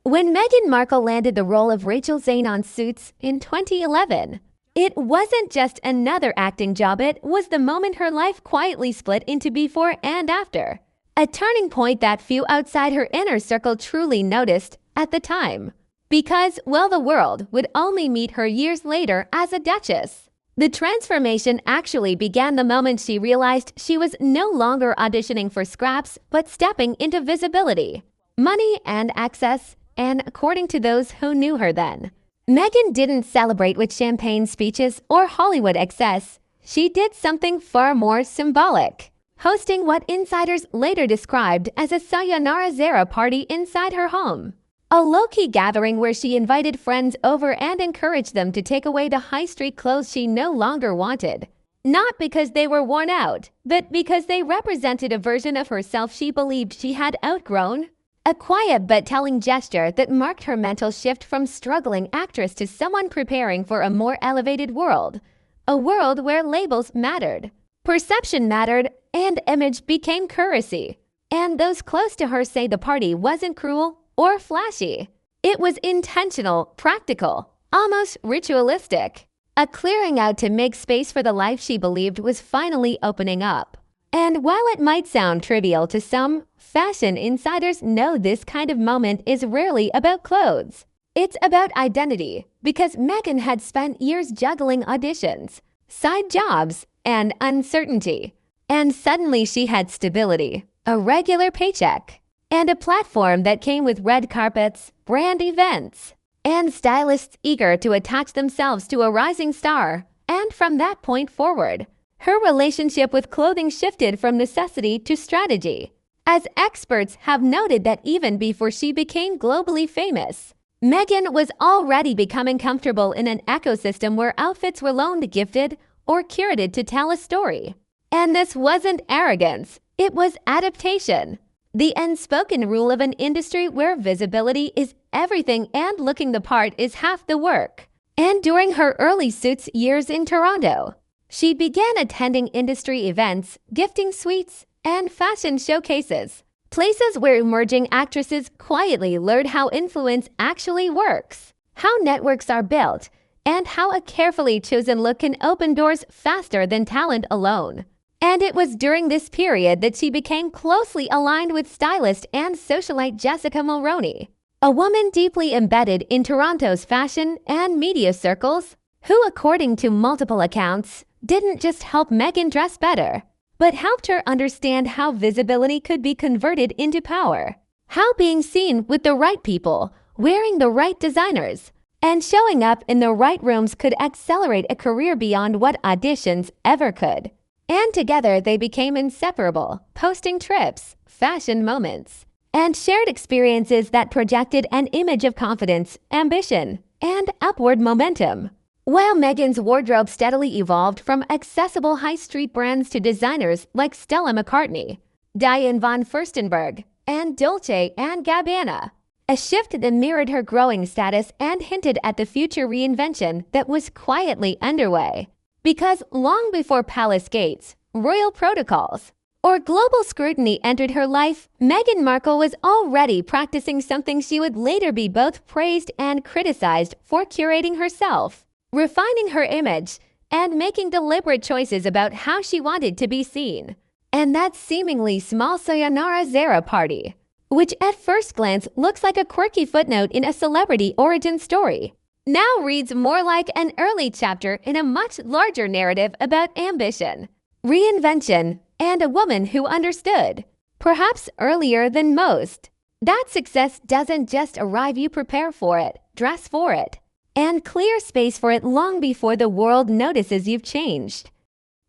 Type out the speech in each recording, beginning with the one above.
When Meghan Markle landed the role of Rachel Zane on Suits in 2011, it wasn't just another acting job, it was the moment her life quietly split into before and after. A turning point that few outside her inner circle truly noticed at the time. Because, well, the world would only meet her years later as a Duchess. The transformation actually began the moment she realized she was no longer auditioning for scraps, but stepping into visibility, money, and access, and according to those who knew her then. Meghan didn't celebrate with champagne speeches or Hollywood excess. She did something far more symbolic, hosting what insiders later described as a sayonara zera party inside her home. A low-key gathering where she invited friends over and encouraged them to take away the high street clothes she no longer wanted. Not because they were worn out, but because they represented a version of herself she believed she had outgrown. A quiet but telling gesture that marked her mental shift from struggling actress to someone preparing for a more elevated world. A world where labels mattered, perception mattered, and image became currency. And those close to her say the party wasn't cruel or flashy. It was intentional, practical, almost ritualistic. A clearing out to make space for the life she believed was finally opening up. And while it might sound trivial to some, fashion insiders know this kind of moment is rarely about clothes. It's about identity, because Meghan had spent years juggling auditions, side jobs, and uncertainty. And suddenly she had stability, a regular paycheck, and a platform that came with red carpets, brand events, and stylists eager to attach themselves to a rising star. And from that point forward, her relationship with clothing shifted from necessity to strategy. As experts have noted that even before she became globally famous, Meghan was already becoming comfortable in an ecosystem where outfits were loaned, gifted, or curated to tell a story. And this wasn't arrogance, it was adaptation. The unspoken rule of an industry where visibility is everything and looking the part is half the work. And during her early Suits years in Toronto, she began attending industry events, gifting suites, and fashion showcases, places where emerging actresses quietly learned how influence actually works, how networks are built, and how a carefully chosen look can open doors faster than talent alone. And it was during this period that she became closely aligned with stylist and socialite Jessica Mulroney, a woman deeply embedded in Toronto's fashion and media circles, who, according to multiple accounts, didn't just help Meghan dress better, but helped her understand how visibility could be converted into power, how being seen with the right people, wearing the right designers, and showing up in the right rooms could accelerate a career beyond what auditions ever could. And together they became inseparable, posting trips, fashion moments, and shared experiences that projected an image of confidence, ambition, and upward momentum. While Meghan's wardrobe steadily evolved from accessible high street brands to designers like Stella McCartney, Diane von Furstenberg, and Dolce & Gabbana, a shift that mirrored her growing status and hinted at the future reinvention that was quietly underway. Because long before palace gates, royal protocols, or global scrutiny entered her life, Meghan Markle was already practicing something she would later be both praised and criticized for: curating herself, refining her image, and making deliberate choices about how she wanted to be seen. And that seemingly small sayonara zera party, which at first glance looks like a quirky footnote in a celebrity origin story, now reads more like an early chapter in a much larger narrative about ambition, reinvention, and a woman who understood, perhaps earlier than most, that success doesn't just arrive, you prepare for it, dress for it, and clear space for it long before the world notices you've changed.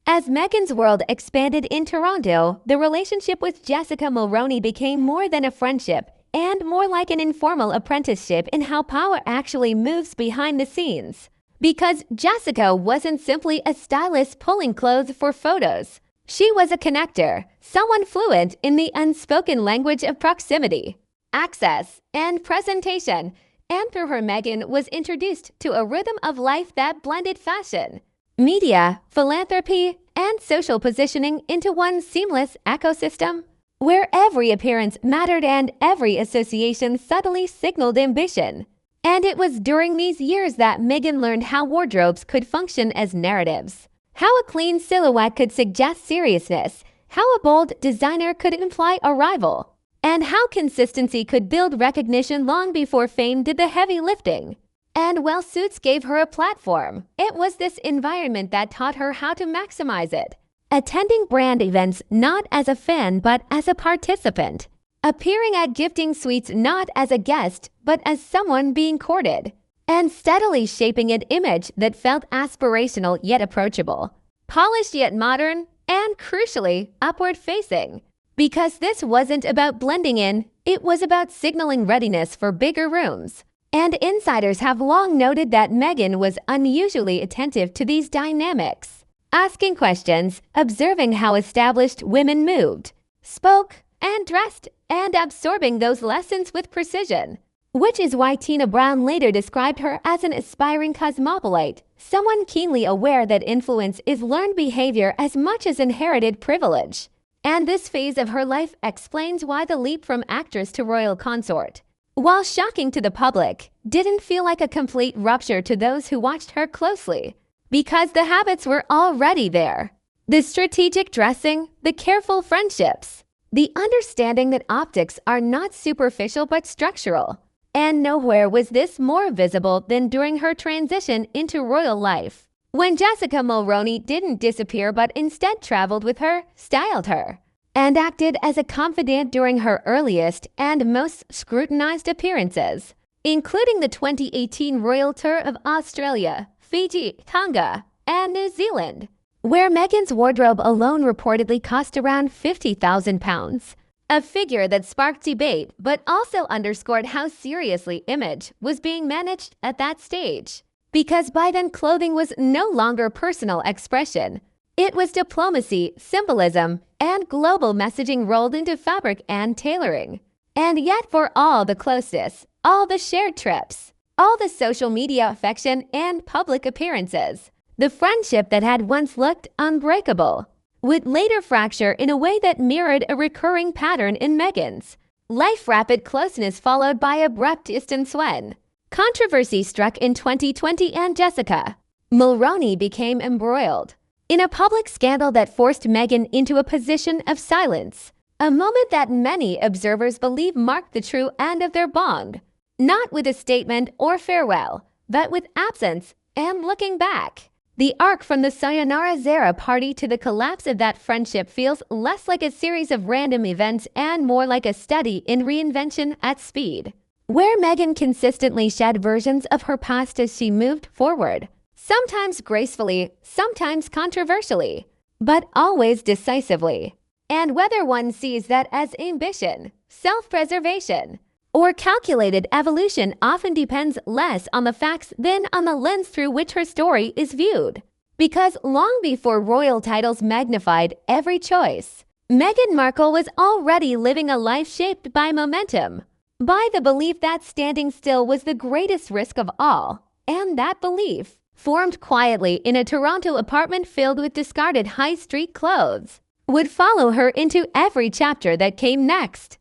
As Meghan's world expanded in Toronto, the relationship with Jessica Mulroney became more than a friendship and more like an informal apprenticeship in how power actually moves behind the scenes. Because Jessica wasn't simply a stylist pulling clothes for photos. She was a connector, someone fluent in the unspoken language of proximity, access, and presentation. And through her, Meghan was introduced to a rhythm of life that blended fashion, media, philanthropy, and social positioning into one seamless ecosystem. where every appearance mattered and every association subtly signaled ambition. And it was during these years that Meghan learned how wardrobes could function as narratives, how a clean silhouette could suggest seriousness, how a bold designer could imply arrival, and how consistency could build recognition long before fame did the heavy lifting. And while suits gave her a platform, it was this environment that taught her how to maximize it. Attending brand events not as a fan but as a participant. Appearing at gifting suites not as a guest but as someone being courted. And steadily shaping an image that felt aspirational yet approachable. Polished yet modern, and crucially, upward-facing. Because this wasn't about blending in, it was about signaling readiness for bigger rooms. And insiders have long noted that Meghan was unusually attentive to these dynamics, asking questions, observing how established women moved, spoke, and dressed, and absorbing those lessons with precision. Which is why Tina Brown later described her as an aspiring cosmopolite, someone keenly aware that influence is learned behavior as much as inherited privilege. And this phase of her life explains why the leap from actress to royal consort, while shocking to the public, didn't feel like a complete rupture to those who watched her closely, because the habits were already there. The strategic dressing, the careful friendships, the understanding that optics are not superficial but structural. And nowhere was this more visible than during her transition into royal life, when Jessica Mulroney didn't disappear but instead traveled with her, styled her, and acted as a confidant during her earliest and most scrutinized appearances, including the 2018 royal tour of Australia, Fiji, Tonga, and New Zealand, where Meghan's wardrobe alone reportedly cost around £50,000. A figure that sparked debate but also underscored how seriously image was being managed at that stage. Because by then clothing was no longer personal expression. It was diplomacy, symbolism, and global messaging rolled into fabric and tailoring. And yet for all the closeness, all the shared trips, all the social media affection and public appearances, the friendship that had once looked unbreakable would later fracture in a way that mirrored a recurring pattern in Meghan's life: rapid closeness followed by abrupt distance when controversy struck in 2020 and Jessica Mulroney became embroiled in a public scandal that forced Meghan into a position of silence, a moment that many observers believe marked the true end of their bond, not with a statement or farewell, but with absence and looking back. The arc from the Sayonara Zara party to the collapse of that friendship feels less like a series of random events and more like a study in reinvention at speed, where Meghan consistently shed versions of her past as she moved forward, sometimes gracefully, sometimes controversially, but always decisively. And whether one sees that as ambition, self-preservation, or calculated evolution often depends less on the facts than on the lens through which her story is viewed. Because long before royal titles magnified every choice, Meghan Markle was already living a life shaped by momentum, by the belief that standing still was the greatest risk of all. And that belief, formed quietly in a Toronto apartment filled with discarded high street clothes, would follow her into every chapter that came next.